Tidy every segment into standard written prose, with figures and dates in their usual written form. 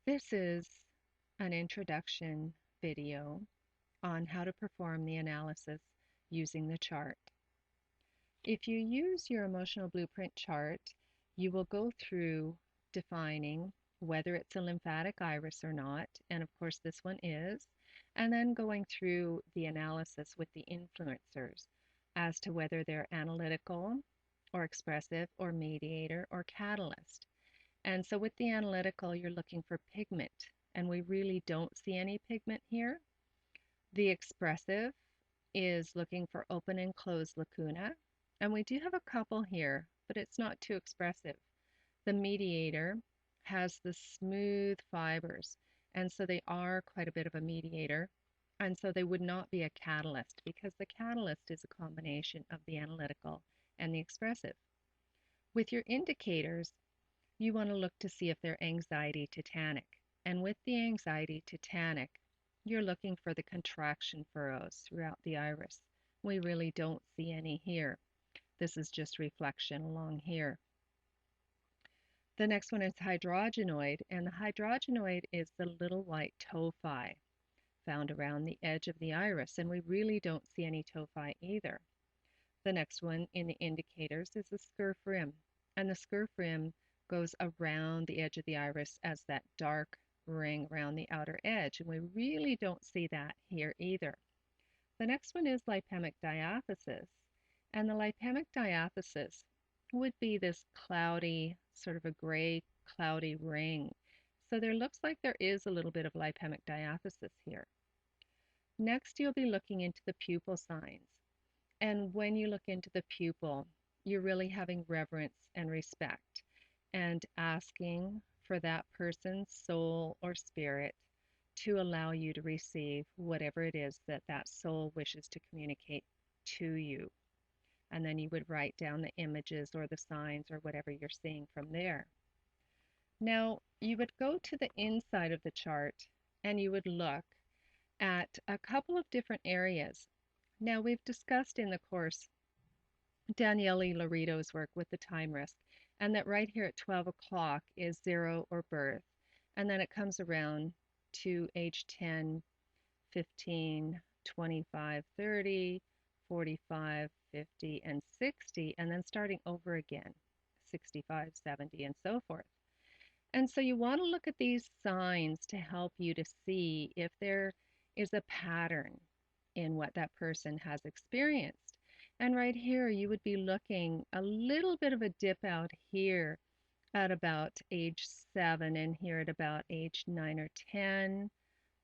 This is an introduction video on how to perform the analysis using the chart. If you use your emotional blueprint chart, you will go through defining whether it's a lymphatic iris or not, and of course this one is, and then going through the analysis with the influencers as to whether they're analytical or expressive or mediator or catalyst. And so with the analytical, you're looking for pigment, and we really don't see any pigment here. The expressive is looking for open and closed lacuna, and we do have a couple here, but it's not too expressive. The mediator has the smooth fibers, and so they are quite a bit of a mediator, and so they would not be a catalyst because the catalyst is a combination of the analytical and the expressive. With your indicators, you want to look to see if they're anxiety tetanic. And with the anxiety tetanic, you're looking for the contraction furrows throughout the iris. We really don't see any here. This is just reflection along here. The next one is hydrogenoid, and the hydrogenoid is the little white tophi found around the edge of the iris, and we really don't see any tophi either. The next one in the indicators is the Scurf Rim, and the Scurf Rim goes around the edge of the iris as that dark ring around the outer edge, and we really don't see that here either. The next one is lipemic diathesis, and the lipemic diathesis would be this cloudy, sort of a gray, cloudy ring. So there looks like there is a little bit of lipemic diathesis here. Next, you'll be looking into the pupil signs. And when you look into the pupil, you're really having reverence and respect and asking for that person's soul or spirit to allow you to receive whatever it is that that soul wishes to communicate to you. And then you would write down the images or the signs or whatever you're seeing from there. Now, you would go to the inside of the chart and you would look at a couple of different areas. Now, we've discussed in the course Daniele Laurito's work with the time risk, and that right here at 12 o'clock is 0 or birth, and then it comes around to age 10, 15, 25, 30, 45, 50, and 60, and then starting over again, 65, 70, and so forth. And so you want to look at these signs to help you to see if there is a pattern in what that person has experienced. And right here, you would be looking a little bit of a dip out here at about age 7 and here at about age 9 or 10.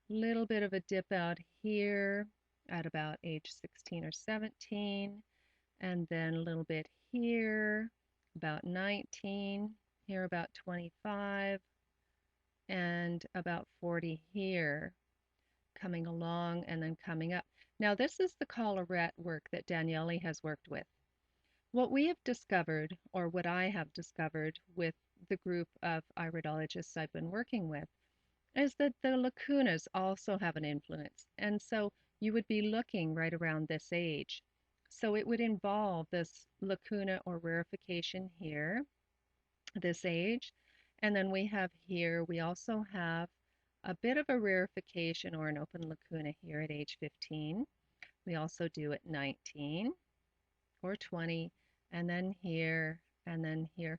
Little bit of a dip out here at about age 16 or 17. And then a little bit here, about 19, here about 25, and about 40 here, coming along and then coming up. Now, this is the collarette work that Daniele has worked with. What we have discovered, or what I have discovered with the group of iridologists I've been working with, is that the lacunas also have an influence. And so you would be looking right around this age. So it would involve this lacuna or rarefication here, this age. And then we have here, we also have a bit of a rarefication or an open lacuna here at age 15. We also do at 19 or 20, and then here, and then here.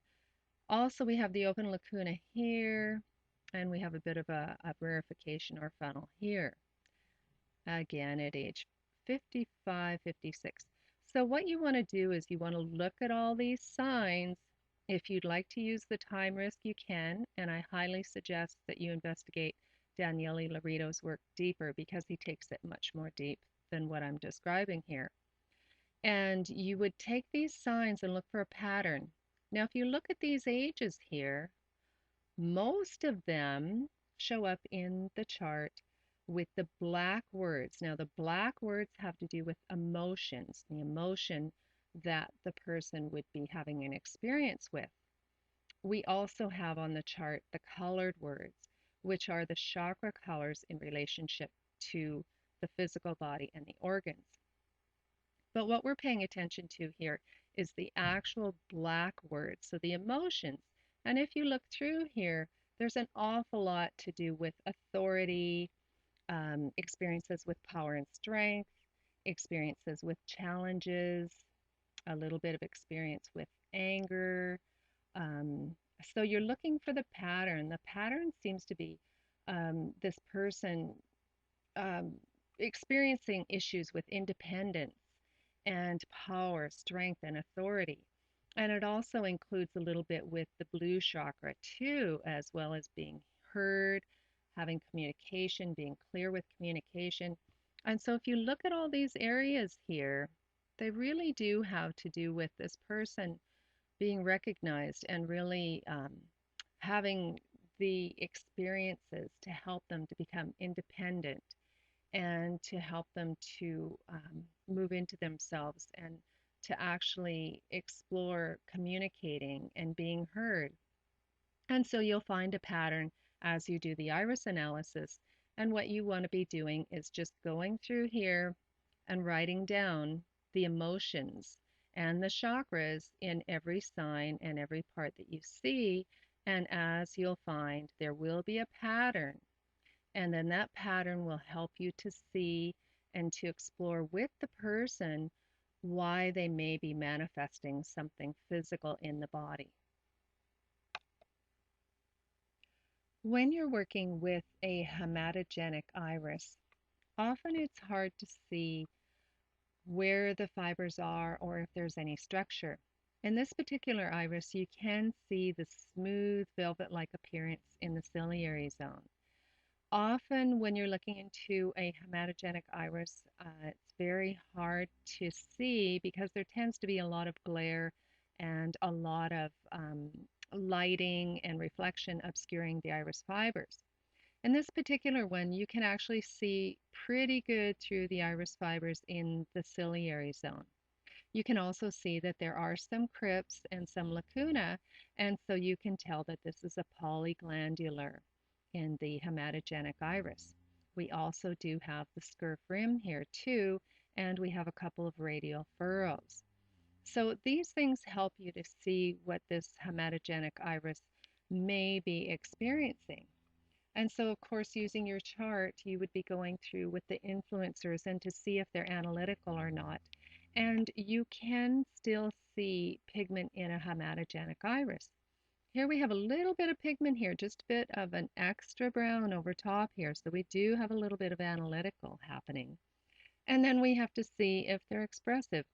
Also, we have the open lacuna here, and we have a bit of a rarefication or funnel here, again at age 55, 56. So what you want to do is you want to look at all these signs. If you'd like to use the time risk, you can, and I highly suggest that you investigate Daniele Laurito's work deeper because he takes it much more deep than what I'm describing here. And you would take these signs and look for a pattern. Now, if you look at these ages here, most of them show up in the chart with the black words. Now, the black words have to do with emotions, the emotion that the person would be having an experience with. We also have on the chart the colored words, which are the chakra colors in relationship to the physical body and the organs. But what we're paying attention to here is the actual black words, so the emotions. And if you look through here, there's an awful lot to do with authority, experiences with power and strength, experiences with challenges, a little bit of experience with anger. Um, so you're looking for the pattern. The pattern seems to be this person um, experiencing issues with independence and power, strength, and authority. And it also includes a little bit with the blue chakra too, as well as being heard, having communication, being clear with communication. And so if you look at all these areas here, they really do have to do with this person being recognized and really having the experiences to help them to become independent and to help them to move into themselves and to actually explore communicating and being heard. And so you'll find a pattern as you do the iris analysis. And what you want to be doing is just going through here and writing down the emotions and the chakras in every sign and every part that you see. And as you'll find, there will be a pattern, and then that pattern will help you to see and to explore with the person why they may be manifesting something physical in the body. When you're working with a hematogenic iris, often it's hard to see where the fibers are or if there's any structure. In this particular iris, you can see the smooth velvet-like appearance in the ciliary zone. Often when you're looking into a hematogenic iris, it's very hard to see because there tends to be a lot of glare and a lot of lighting and reflection obscuring the iris fibers. In this particular one, you can actually see pretty good through the iris fibers in the ciliary zone. You can also see that there are some crypts and some lacuna, and so you can tell that this is a polyglandular in the hematogenic iris. We also do have the Scurf Rim here too, and we have a couple of radial furrows. So these things help you to see what this hematogenic iris may be experiencing. And so, of course, using your chart, you would be going through with the influencers and to see if they're analytical or not. And you can still see pigment in a hematogenic iris. Here we have a little bit of pigment here, just a bit of an extra brown over top here. So we do have a little bit of analytical happening. And then we have to see if they're expressive.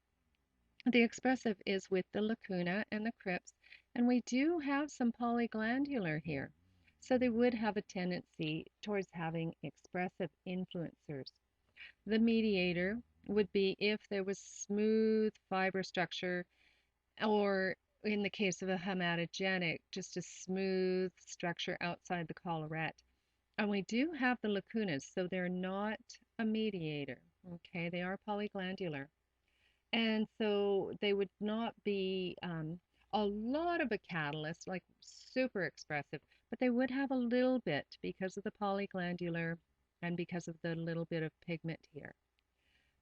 The expressive is with the lacuna and the crypts, and we do have some polyglandular here. So they would have a tendency towards having expressive influencers. The mediator would be if there was smooth fiber structure, or in the case of a hematogenic, just a smooth structure outside the collarette. And we do have the lacunas, so they're not a mediator, okay? They are polyglandular. And so they would not be a lot of a catalyst, like super expressive, but they would have a little bit because of the polyglandular and because of the little bit of pigment here.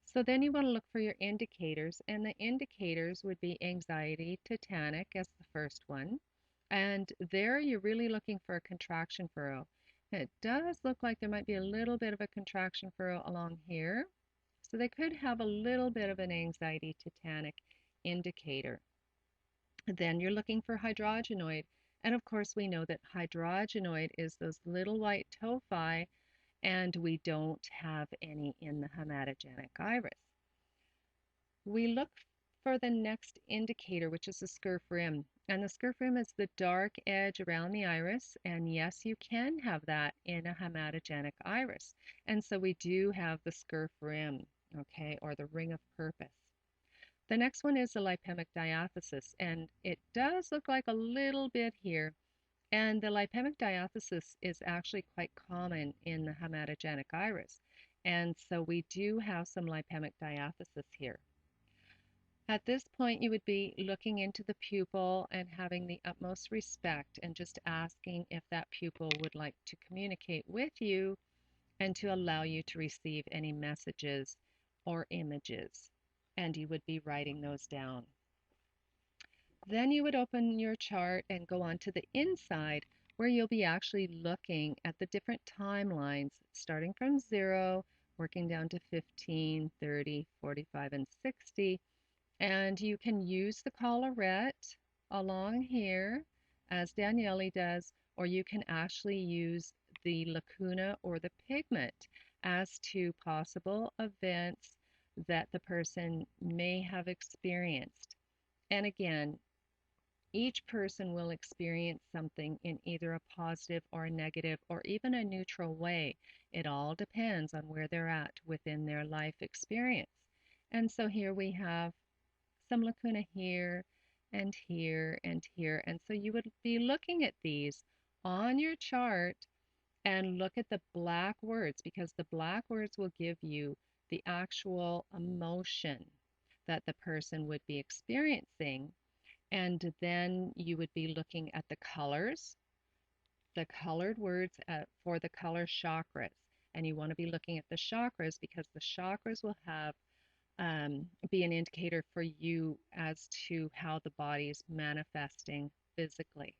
So then you want to look for your indicators, and the indicators would be anxiety, tetanic as the first one. And there you're really looking for a contraction furrow. It does look like there might be a little bit of a contraction furrow along here. So they could have a little bit of an anxiety tetanic indicator. Then you're looking for hydrogenoid. And of course, we know that hydrogenoid is those little white tophi, and we don't have any in the hematogenic iris. We look for the next indicator, which is the Scurf Rim. And the Scurf Rim is the dark edge around the iris. And yes, you can have that in a hematogenic iris. And so we do have the Scurf Rim, okay, or the ring of purpose. The next one is the lipemic diathesis, and it does look like a little bit here. And the lipemic diathesis is actually quite common in the hematogenic iris. And so we do have some lipemic diathesis here. At this point, you would be looking into the pupil and having the utmost respect and just asking if that pupil would like to communicate with you and to allow you to receive any messages or images. And you would be writing those down. Then you would open your chart and go on to the inside, where you'll be actually looking at the different timelines starting from 0, working down to 15, 30, 45, and 60. And you can use the collarette along here, as Daniele does, or you can actually use the lacuna or the pigment as to possible events that the person may have experienced. And again, each person will experience something in either a positive or a negative or even a neutral way. It all depends on where they're at within their life experience. And so here we have some lacuna here and here and here. And so you would be looking at these on your chart and look at the black words, because the black words will give you the actual emotion that the person would be experiencing. And then you would be looking at the colors, the colored words for the color chakras. And you want to be looking at the chakras because the chakras will have be an indicator for you as to how the body is manifesting physically.